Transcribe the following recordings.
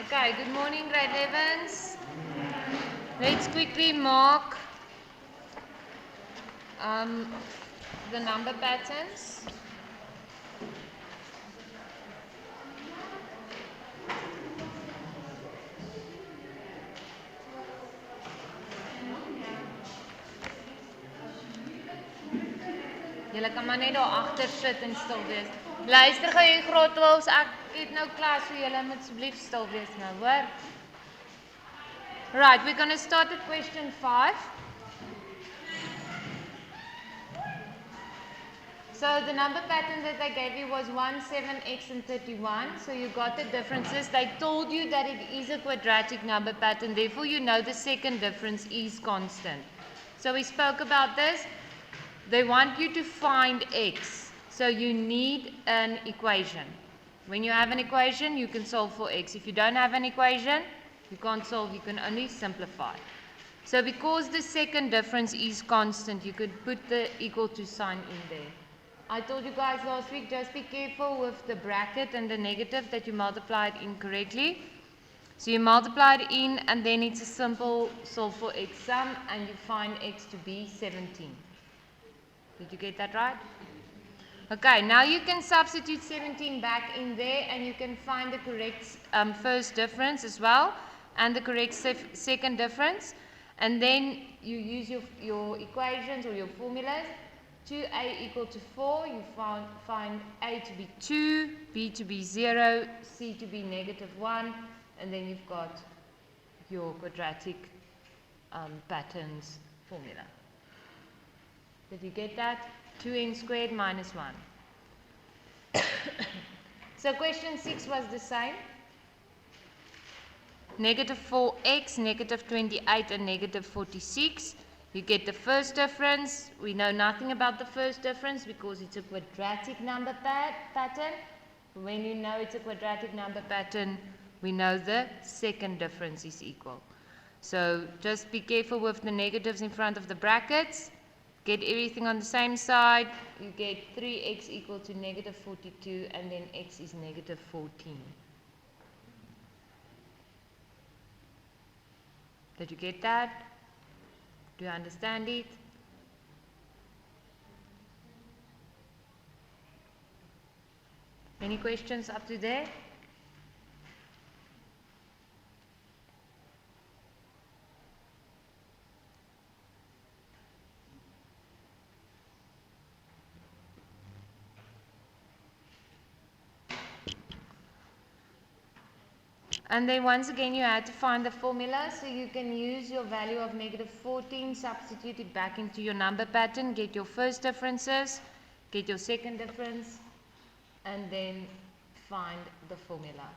Okay, good morning, grade 11s. Let's quickly mark the number patterns. Julle kan maar net daar agter sit en stil wees. Luister gou hier graad 12s, ek het nou klas, so julle moet asseblief stil wees nou, hoor? Right, we're going to start at question 5. So the number pattern that they gave you was 1, 7, x and 31. So you got the differences. They told you that it is a quadratic number pattern. Therefore, you know the second difference is constant. So we spoke about this. They want you to find x. So you need an equation. When you have an equation, you can solve for x. If you don't have an equation, you can't solve. You can only simplify. So because the second difference is constant, you could put the equal to sign in there. I told you guys last week, just be careful with the bracket and the negative that you multiplied incorrectly. So you multiply it in and then it's a simple solve for x sum and you find x to be 17. Did you get that right? Okay, now you can substitute 17 back in there and you can find the correct first difference as well and the correct second difference. And then you use your equations or your formulas. 2a equal to 4, you find a to be 2, b to be 0, c to be negative 1, and then you've got your quadratic patterns formula. Did you get that? 2n squared minus 1. So question 6 was the same. Negative 4x, negative 28 and negative 46. You get the first difference. We know nothing about the first difference because it's a quadratic number pattern. When you know it's a quadratic number pattern, we know the second difference is equal. So just be careful with the negatives in front of the brackets. Get everything on the same side. You get 3x equal to negative 42 and then x is negative 14. Did you get that? Do you understand it? Any questions up to there? And then once again you had to find the formula, so you can use your value of negative 14, substitute it back into your number pattern, get your first differences, get your second difference, and then find the formula.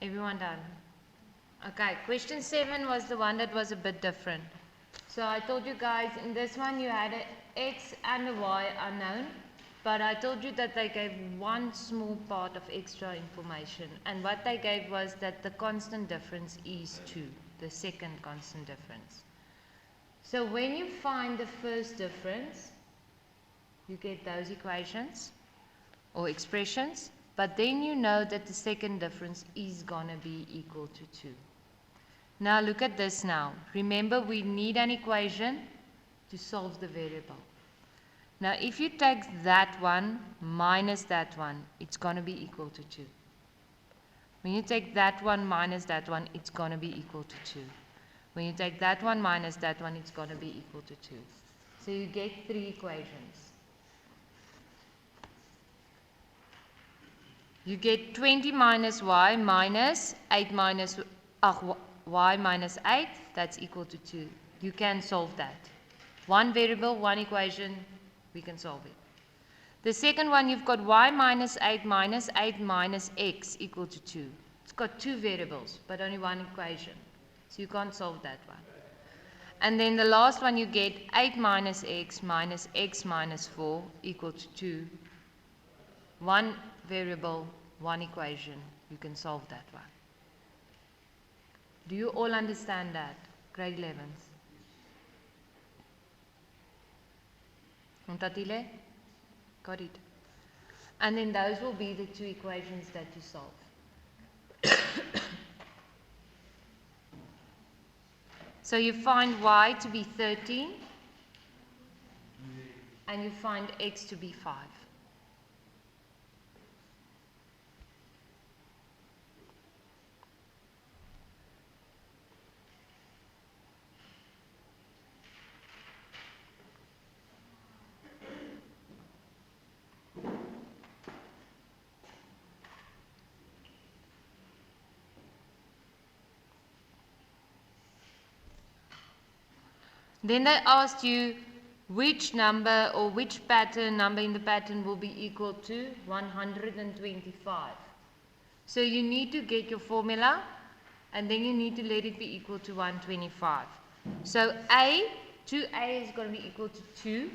Everyone done? Okay, question 7 was the one that was a bit different. So I told you guys in this one you had an x and a y unknown, but I told you that they gave one small part of extra information, and what they gave was that the constant difference is 2, the second constant difference. So when you find the first difference, you get those equations or expressions, but then you know that the second difference is going to be equal to 2. Now look at this now. Remember, we need an equation to solve the variable. Now if you take that one minus that one, it's going to be equal to 2. When you take that one minus that one, it's going to be equal to 2. When you take that one minus that one, it's going to be equal to 2. So you get 3 equations. You get 20 minus y minus 8 minus y minus 8, that's equal to 2. You can solve that. One variable, one equation, we can solve it. The second one, you've got y minus 8 minus x equal to 2. It's got 2 variables, but only one equation. So you can't solve that one. And then the last one, you get 8 minus x minus 4 equal to 2. One variable, one equation. You can solve that one. Do you all understand that? Grade 11s. Ontatile? Got it. And then those will be the 2 equations that you solve. So you find y to be 13 and you find x to be 5. Then they asked you which number or which number in the pattern will be equal to 125. So you need to get your formula and then you need to let it be equal to 125. So 2a is going to be equal to 2.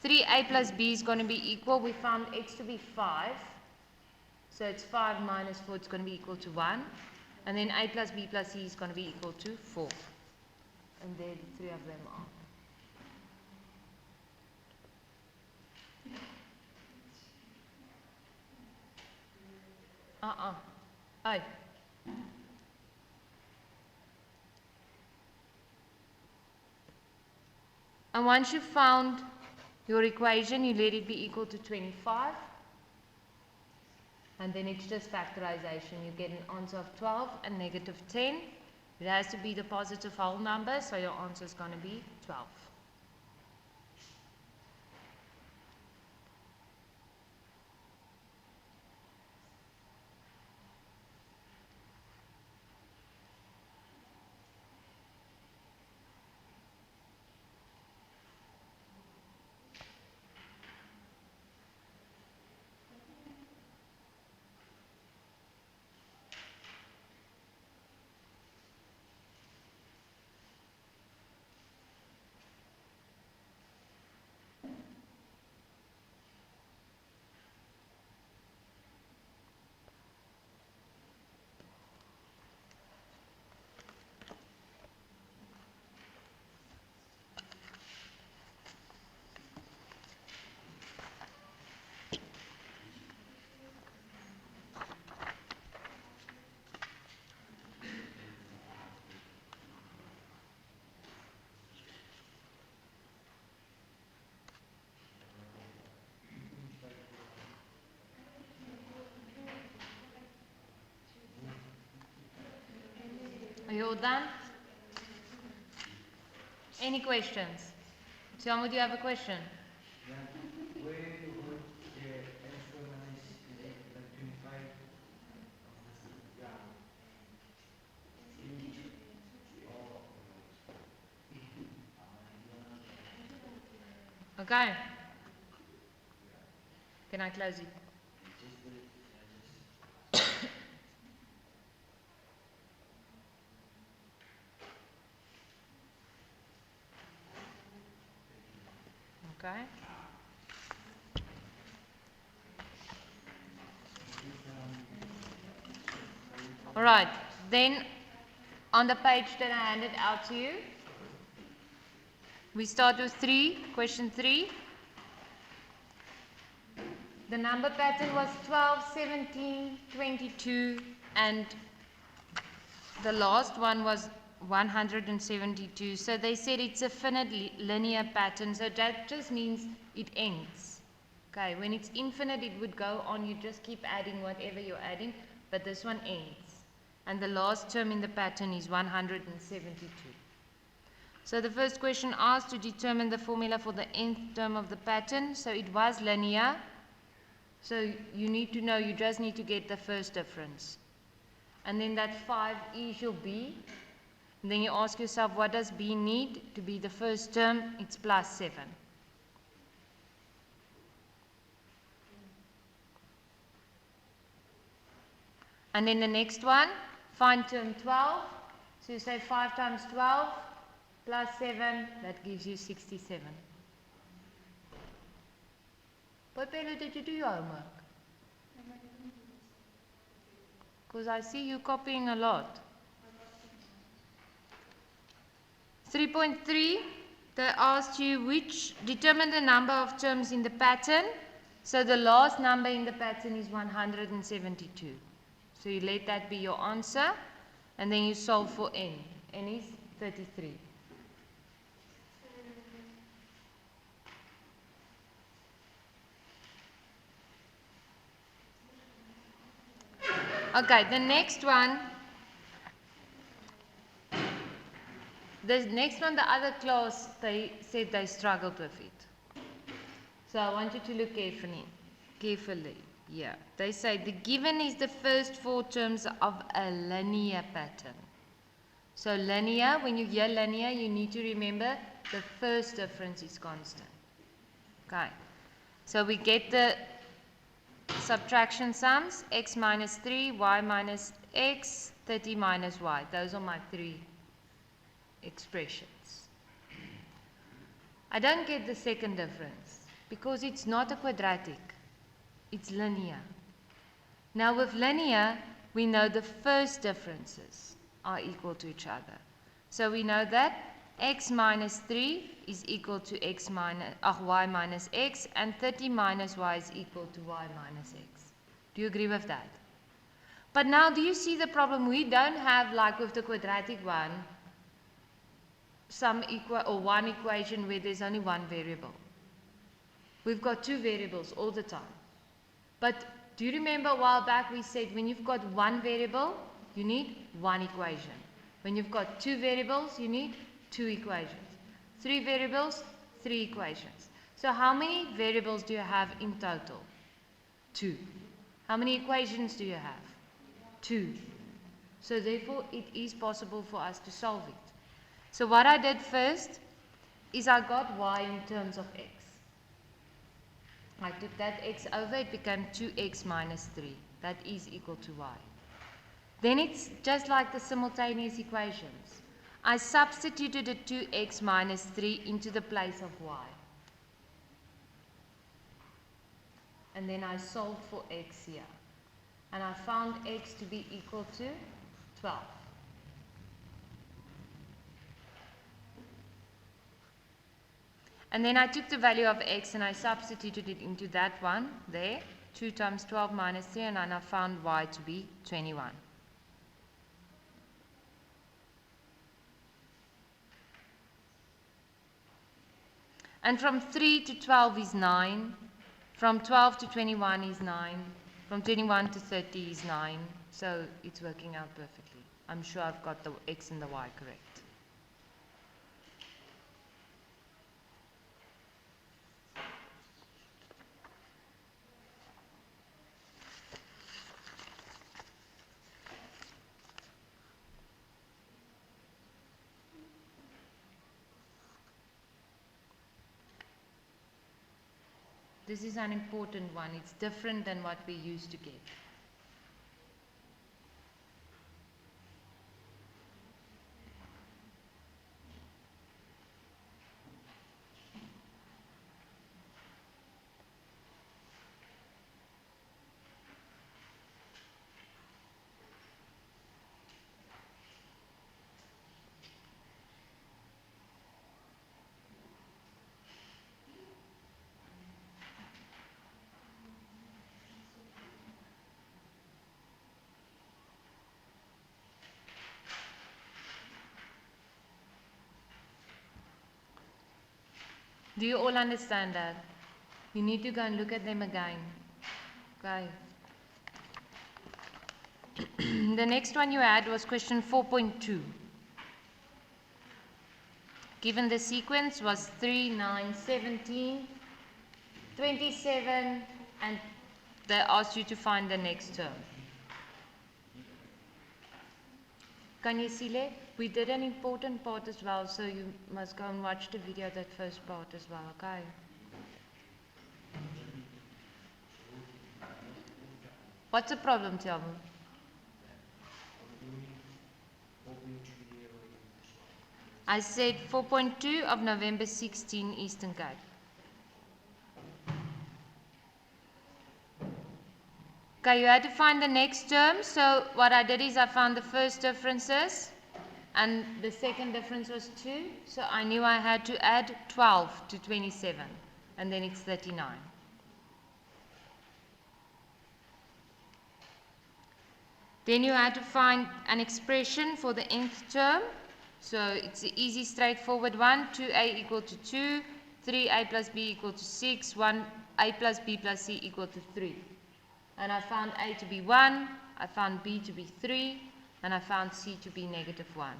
3a plus b is going to be equal. We found x to be 5. So it's 5 minus 4, it's going to be equal to 1. And then a plus b plus c is going to be equal to 4. And there the 3 of them are. Aye. And once you've found your equation, you let it be equal to 25. And then it's just factorization. You get an answer of 12 and negative 10. It has to be the positive whole number, so your answer is going to be 12. Are you all done? Any questions? Tiamu, do you have a question? Yeah. Where would the extra minus 25? Yeah. Okay. Can I close it? Okay. All right. Then on the page that I handed out to you, we start with question 3. The number pattern was 12, 17, 22, and the last one was 172. So they said it's a finite linear pattern. So that just means it ends. Okay, when it's infinite, it would go on. You just keep adding whatever you're adding. but this one ends. And the last term in the pattern is 172. So the first question asked to determine the formula for the nth term of the pattern. So it was linear. So you need to know, you just need to get the first difference. And then that 5 is your B. And then you ask yourself, what does B need to be the first term? It's plus 7. And then the next one, find term 12. So you say 5 times 12 plus 7, that gives you 67. Popelo, did you do your homework? Because I see you copying a lot. 3.3, they asked you determine the number of terms in the pattern. So the last number in the pattern is 172. So you let that be your answer, and then you solve for n. N is 33. Okay, the next one, the other class, they said they struggled with it. So I want you to look carefully. Yeah, they say the given is the first 4 terms of a linear pattern. So linear, when you hear linear, you need to remember the first difference is constant. Okay, so we get the subtraction sums, x minus 3, y minus x, 30 minus y. Those are my 3 expressions. I don't get the second difference because it's not a quadratic, it's linear. Now with linear, we know the first differences are equal to each other. So we know that x minus 3 is equal to y minus x, and 30 minus y is equal to y minus x. Do you agree with that? But now, do you see the problem? We don't have, like with the quadratic one, one equation where there's only one variable. We've got 2 variables all the time. But do you remember a while back we said when you've got 1 variable, you need 1 equation. When you've got 2 variables, you need 2 equations. 3 variables, 3 equations. So how many variables do you have in total? 2. How many equations do you have? 2. So therefore, it is possible for us to solve it. So what I did first is I got y in terms of x. I took that x over, it became 2x minus 3. That is equal to y. Then it's just like the simultaneous equations. I substituted a 2x minus 3 into the place of y. And then I solved for x here. And I found x to be equal to 12. And then I took the value of x and I substituted it into that one there. 2 times 12 minus 3, and I found y to be 21. And from 3 to 12 is 9. From 12 to 21 is 9. From 21 to 30 is 9. So it's working out perfectly. I'm sure I've got the x and the y correct. This is an important one. It's different than what we used to get. Do you all understand that? You need to go and look at them again. Okay. The next one you had was question 4.2. Given the sequence was 3, 9, 17, 27, and they asked you to find the next term. Can you see it? We did an important part as well, so you must go and watch the video, that first part as well, okay? What's the problem, tell me? I said 4.2 of November 16, Eastern Cape. Okay, you had to find the next term, so what I did is I found the first differences, and the second difference was 2, so I knew I had to add 12 to 27, and then it's 39. Then you had to find an expression for the nth term, so it's an easy, straightforward one. 2a equal to 2, 3a plus b equal to 6, 1a plus b plus c equal to 3. And I found a to be 1, I found b to be 3, and I found c to be negative 1.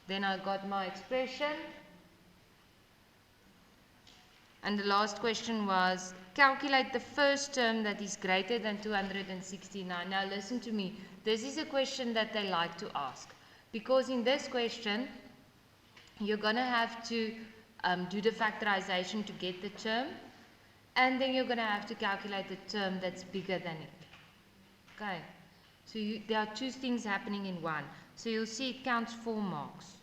Then I got my expression. And the last question was, calculate the first term that is greater than 269. Now listen to me, this is a question that they like to ask. Because in this question, you're going to have to do the factorization to get the term. And then you're going to have to calculate the term that's bigger than it. Okay, so there are two things happening in one. So you'll see it counts 4 marks.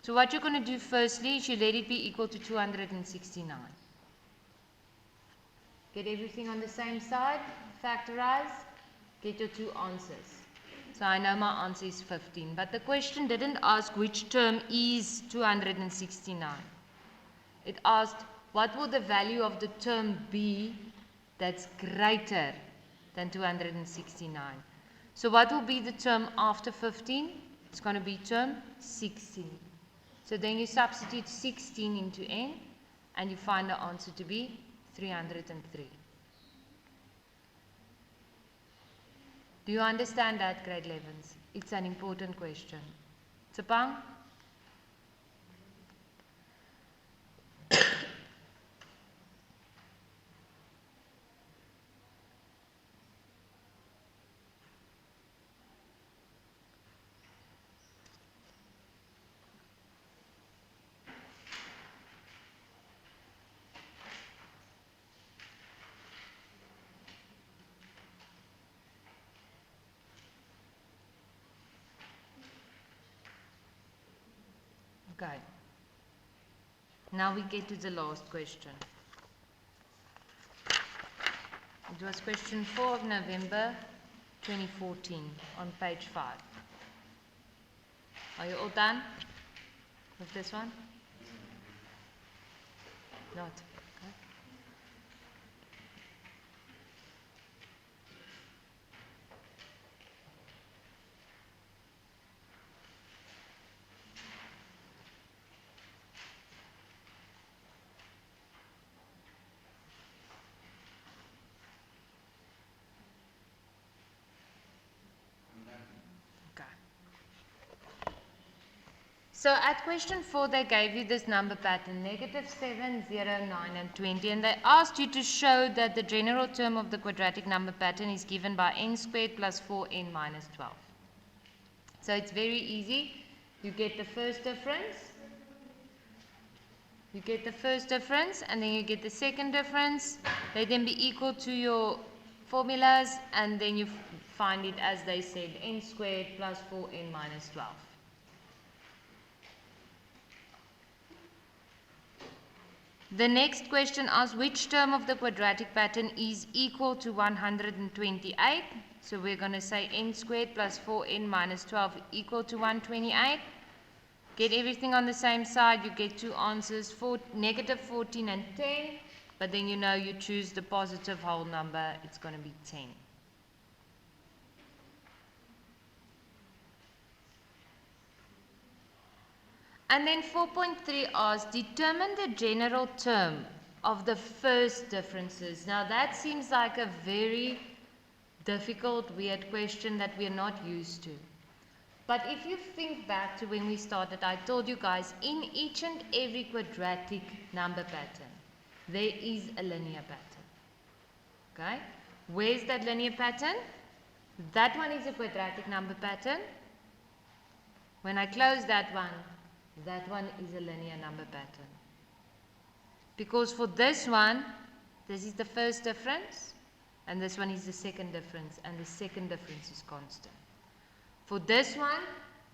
So what you're going to do firstly is you let it be equal to 269. Get everything on the same side, factorize, get your 2 answers. So I know my answer is 15, but the question didn't ask which term is 269. It asked, what will the value of the term be that's greater than 269? So what will be the term after 15? It's going to be term 16. So then you substitute 16 into n, and you find the answer to be 303. Do you understand that, grade 11s? It's an important question. Tsepang? Okay. Now we get to the last question. It was question 4 of November 2014 on page 5. Are you all done with this one? Not. Okay. So at question 4, they gave you this number pattern, negative 7, 0, 9, and 20. And they asked you to show that the general term of the quadratic number pattern is given by n squared plus 4n minus 12. So it's very easy. You get the first difference. You get the first difference, and then you get the second difference. Let them be equal to your formulas, and then you find it as they said, n squared plus 4n minus 12. The next question asks which term of the quadratic pattern is equal to 128. So we're going to say n squared plus 4n minus 12 equal to 128. Get everything on the same side. You get 2 answers, negative 14 and 10. But then you know you choose the positive whole number. It's going to be 10. And then 4.3 asks, determine the general term of the first differences. Now that seems like a very difficult, weird question that we're not used to. But if you think back to when we started, I told you guys, in each and every quadratic number pattern, there is a linear pattern. Okay? Where's that linear pattern? That one is a quadratic number pattern. When I close that one is a linear number pattern. Because for this one, this is the first difference, and this one is the second difference, and the second difference is constant. For this one,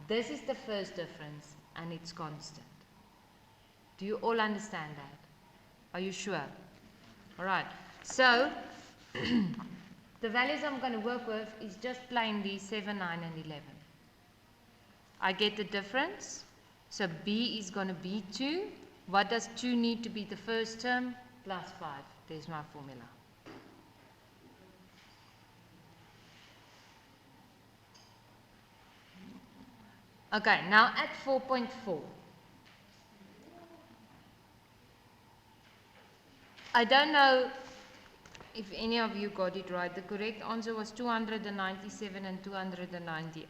this is the first difference, and it's constant. Do you all understand that? Are you sure? Alright, so the values I'm going to work with is just plainly 7, 9, and 11. I get the difference, so B is going to be 2. What does 2 need to be the first term? Plus 5. There's my formula. Okay, now at 4.4. I don't know if any of you got it right. The correct answer was 297 and 298.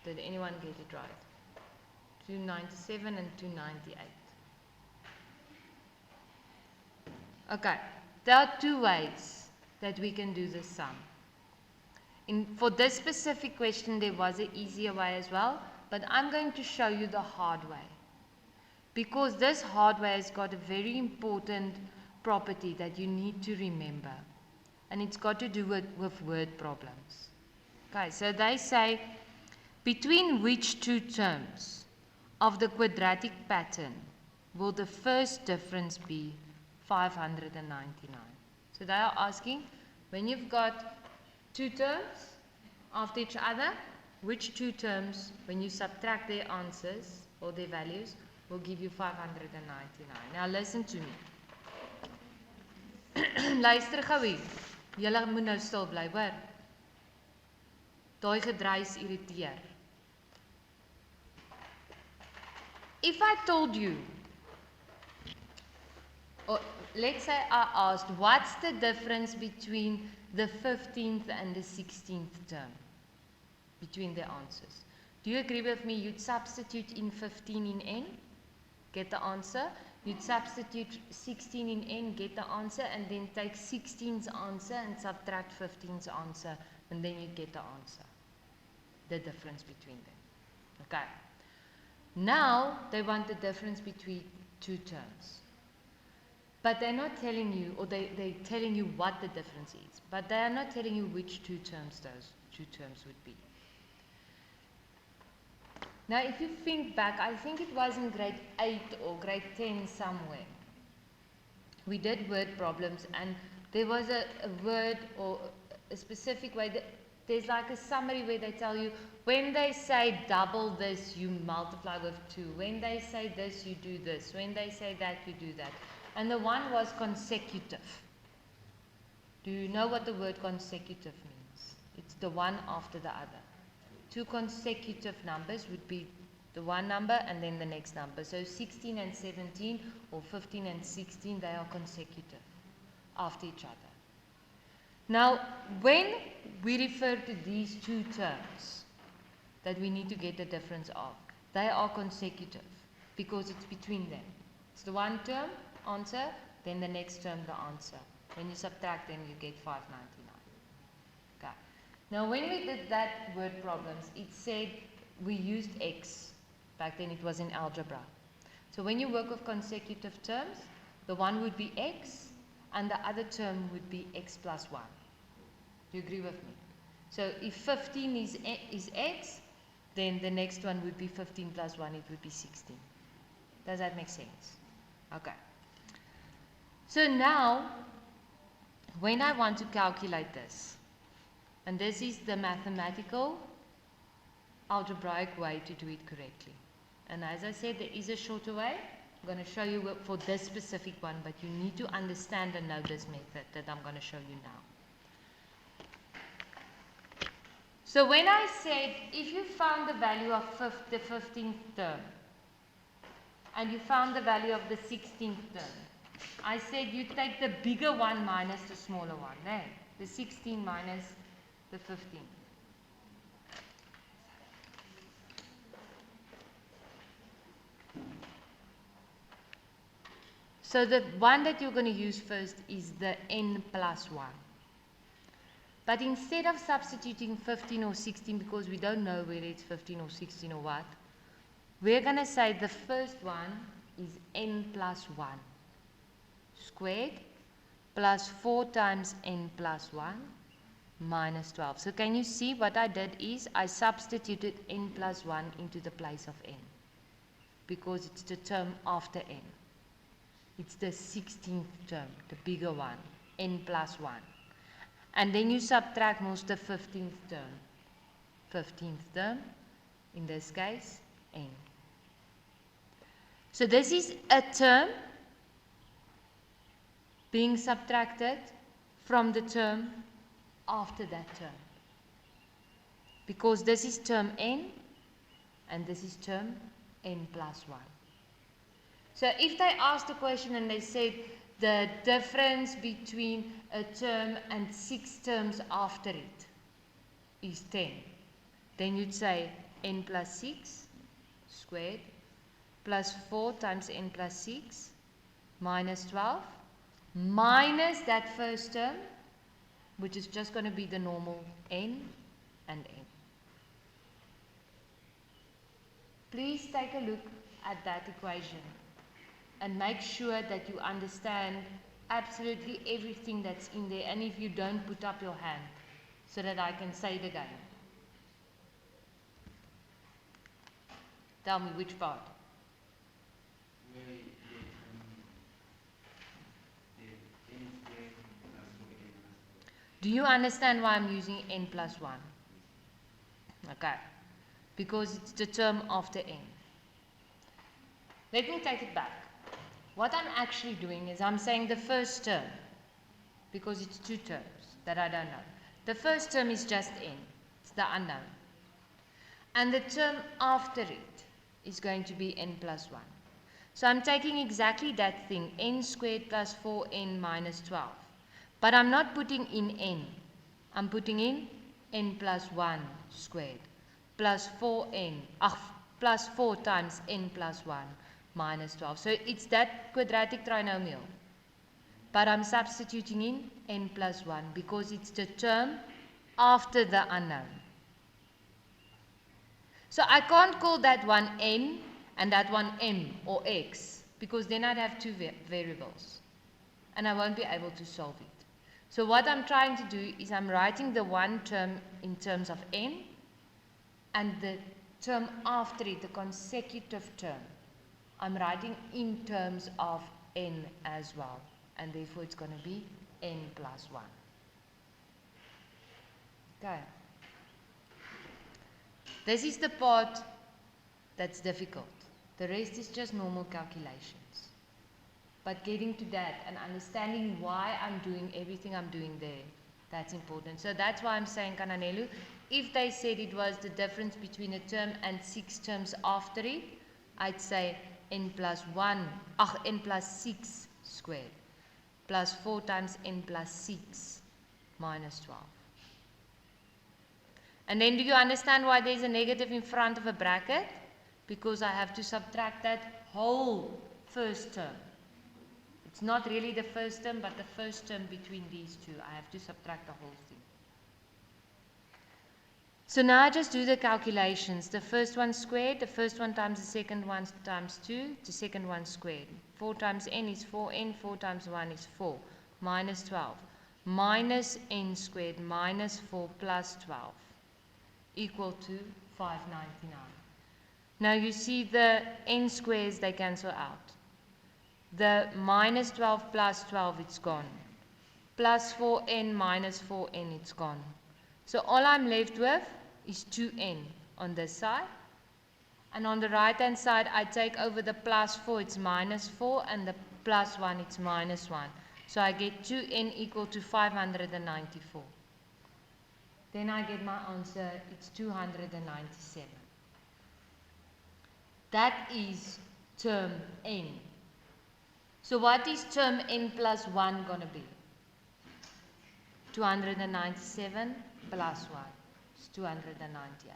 Did anyone get it right? 297 and 298. Okay, there are two ways that we can do this sum. For this specific question, there was an easier way as well, but I'm going to show you the hard way. Because this hard way has got a very important property that you need to remember. And it's got to do with word problems. Okay, so they say, between which two terms of the quadratic pattern will the first difference be 599? So they are asking, when you've got two terms after each other, which two terms, when you subtract their answers or their values, will give you 599? Now listen to me. Luister gou hier. Julle moet nou stil bly, hoor. Daai gedruis irriteer. If I told you, or let's say I asked, what's the difference between the 15th and the 16th term? Between the answers. Do you agree with me? You'd substitute in 15 in n, get the answer. You'd substitute 16 in n, get the answer, and then take 16's answer and subtract 15's answer, and then you get the answer. The difference between them. Okay. Now, they want the difference between two terms. But they're not telling you, or they're telling you what the difference is, but they are not telling you which two terms those two terms would be. Now, if you think back, I think it was in grade 8 or grade 10 somewhere. We did word problems, and there was a word or a specific way that there's like a summary where they tell you, when they say double this, you multiply with 2. When they say this, you do this. When they say that, you do that. And the one was consecutive. Do you know what the word consecutive means? It's the one after the other. Two consecutive numbers would be the one number and then the next number. So 16 and 17 or 15 and 16, they are consecutive after each other. Now, when we refer to these two terms that we need to get the difference of, they are consecutive because it's between them. It's the one term, answer, then the next term, the answer. When you subtract them, you get 599. Okay. Now, when we did that word problems, it said we used x. Back then, it was in algebra. So when you work with consecutive terms, the one would be x, and the other term would be x plus 1. Do you agree with me? So if 15 is x, then the next one would be 15 plus 1, it would be 16. Does that make sense? Okay. So now, when I want to calculate this, and this is the mathematical, algebraic way to do it correctly. And as I said, there is a shorter way. I'm going to show you for this specific one, but you need to understand and know this method that I'm going to show you now. So when I said, if you found the value of the 15th term, and you found the value of the 16th term, I said you take the bigger one minus the smaller one. No? The 16 minus the 15. So the one that you're going to use first is the n plus 1. But instead of substituting 15 or 16, because we don't know whether it's 15 or 16 or what, we're going to say the first one is n plus 1 squared plus 4 times n plus 1 minus 12. So can you see what I did is I substituted n plus 1 into the place of n, because it's the term after n. It's the 16th term, the bigger one, n plus 1. And then you subtract most the 15th term. 15th term, in this case, n. So this is a term being subtracted from the term after that term. Because this is term n, and this is term n plus 1. So if they asked a question and they said the difference between a term and 6 terms after it is 10, then you'd say n plus 6 squared plus 4 times n plus 6 minus 12 minus that first term, which is just going to be the normal n and n. Please take a look at that equation and make sure that you understand absolutely everything that's in there, and if you don't, put up your hand so that I can say it again. Tell me which part. Do you understand why I'm using n plus 1? Okay. Because it's the term after n. Let me take it back. What I'm actually doing is I'm saying the first term, because it's 2 terms that I don't know. The first term is just n. It's the unknown. And the term after it is going to be n plus 1. So I'm taking exactly that thing, n squared plus 4n minus 12. But I'm not putting in n. I'm putting in n plus 1 squared plus 4n, plus 4 times n plus 1 minus 12. So it's that quadratic trinomial. But I'm substituting in n plus 1 because it's the term after the unknown. So I can't call that one n and that one m or x, because then I'd have 2 variables and I won't be able to solve it. So what I'm trying to do is I'm writing the one term in terms of n and the term after it, the consecutive term, I'm writing in terms of n as well, and therefore it's going to be n plus 1. Okay. This is the part that's difficult. The rest is just normal calculations. But getting to that and understanding why I'm doing everything I'm doing there, that's important. So that's why I'm saying, Kananelu, if they said it was the difference between a term and 6 terms after it, I'd say n plus 6 squared plus 4 times n plus 6 minus 12. And then do you understand why there's a negative in front of a bracket? Because I have to subtract that whole first term. It's not really the first term, but the first term between these two. I have to subtract the whole thing. So now I just do the calculations. The first one squared, the first one times the second one times 2, the second one squared. 4 times n is 4n, 4 times 1 is 4, minus 12. Minus n squared minus 4 plus 12 equal to 599. Now you see the n squares, they cancel out. The minus 12 plus 12, it's gone. Plus 4n minus 4n, it's gone. So all I'm left with is 2n on this side. And on the right hand side, I take over the plus 4, it's minus 4, and the plus 1, it's minus 1. So I get 2n equal to 594. Then I get my answer, it's 297. That is term n. So what is term n plus 1 going to be? 297 plus 1 is 298.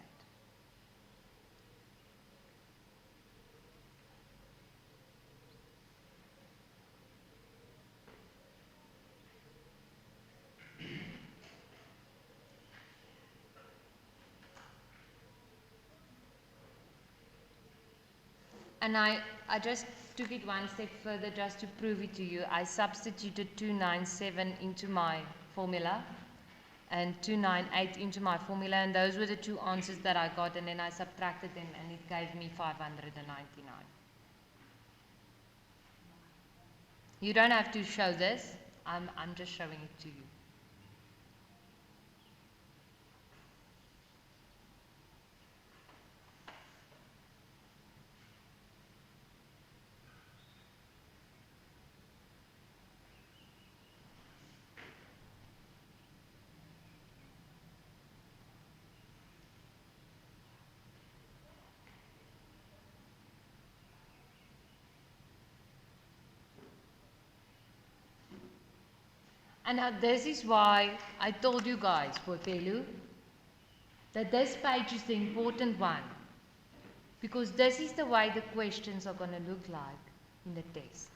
And I just took it one step further just to prove it to you. I substituted 297 into my formula and 298 into my formula, and those were the two answers that I got, and then I subtracted them and it gave me 599. You don't have to show this, I'm just showing it to you. And now this is why I told you guys, Boipelu, that this page is the important one. Because this is the way the questions are going to look like in the test.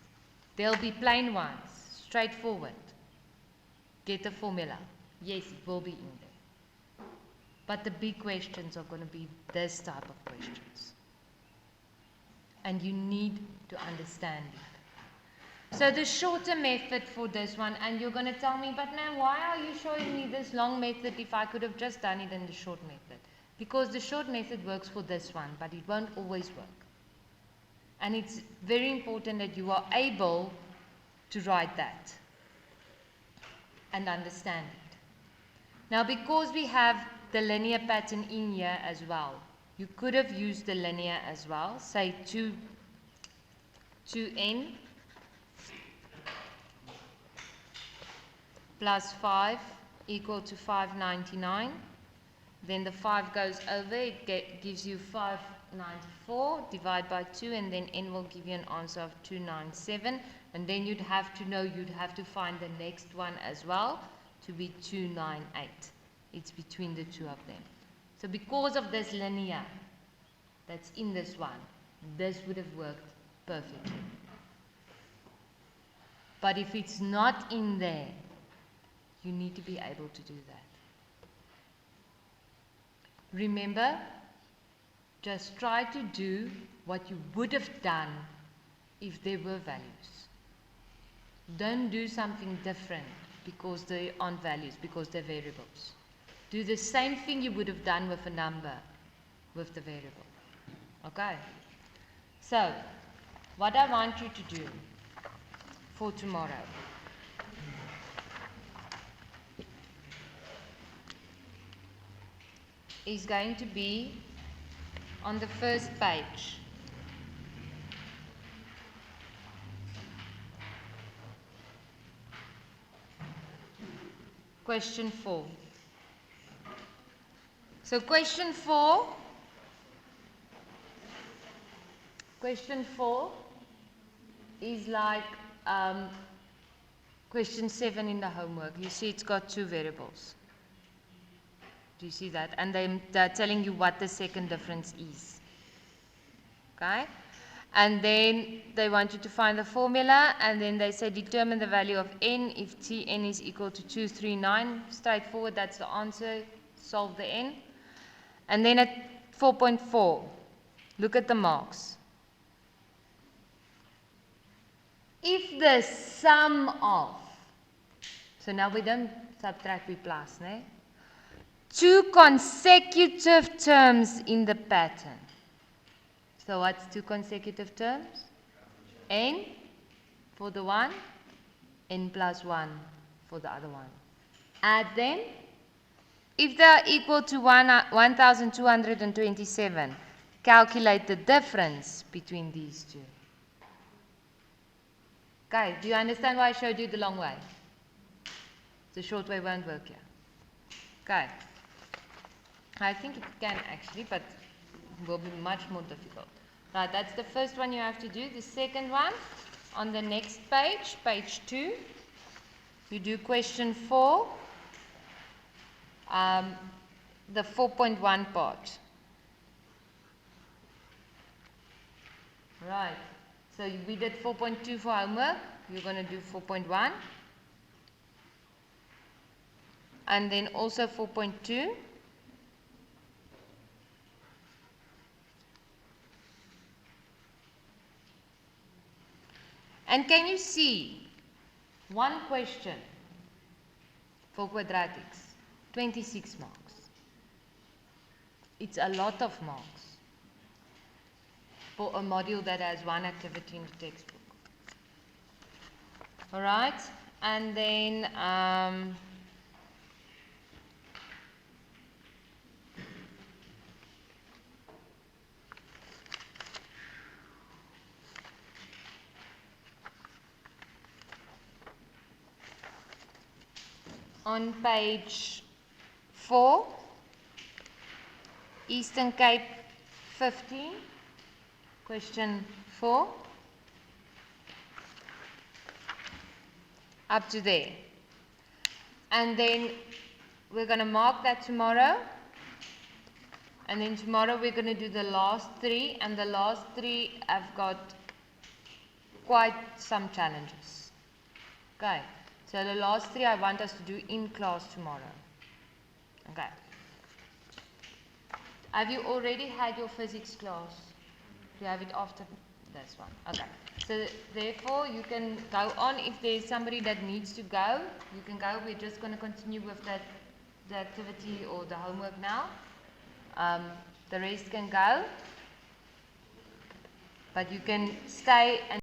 There'll be plain ones, straightforward. Get the formula. Yes, it will be in there. But the big questions are going to be this type of questions. And you need to understand it. So the shorter method for this one, and you're going to tell me, but now why are you showing me this long method if I could have just done it in the short method? Because the short method works for this one, but it won't always work. And it's very important that you are able to write that and understand it. Now, because we have the linear pattern in here as well, you could have used the linear as well, say 2n plus 5 equal to 599. Then the 5 goes over, it gives you 594, divide by 2, and then n will give you an answer of 297. And then you'd have to know, you'd have to find the next one as well to be 298. It's between the two of them. So because of this linear that's in this one, this would have worked perfectly. But if it's not in there, you need to be able to do that. Remember, just try to do what you would have done if there were values. Don't do something different because they aren't values, because they're variables. Do the same thing you would have done with a number, with the variable. Okay? So, what I want you to do for tomorrow is going to be on the first page. Question 4. So question 4 is like question 7 in the homework. You see it's got two variables. Do you see that? And they're telling you what the second difference is. Okay? And then they want you to find the formula, and then they say determine the value of n if Tn is equal to 239. Straightforward, that's the answer. Solve the n. And then at 4.4, look at the marks. If the sum of, so now we don't subtract, we plus, ne? Two consecutive terms in the pattern. So what's two consecutive terms? N for the one, n plus 1 for the other one. Add them. If they are equal to 1,227, calculate the difference between these two. Okay, do you understand why I showed you the long way? The short way won't work here. Okay. I think it can actually, but it will be much more difficult. Right, that's the first one you have to do. The second one, on the next page, page 2, you do question 4. the 4.1 part. Right. So we did 4.2 for homework. You're going to do 4.1. And then also 4.2. And can you see one question for quadratics? 26 marks. It's a lot of marks for a module that has one activity in the textbook. Alright, and then on page 4, Eastern Cape 15, question 4, up to there. And then we're going to mark that tomorrow. And then tomorrow we're going to do the last 3, and the last 3 have got quite some challenges. Okay, so the last 3 I want us to do in class tomorrow. Okay. Have you already had your physics class? Do you have it after this one? Okay. So therefore you can go on. If there's somebody that needs to go, you can go. We're just going to continue with the activity or the homework now. The rest can go. But you can stay and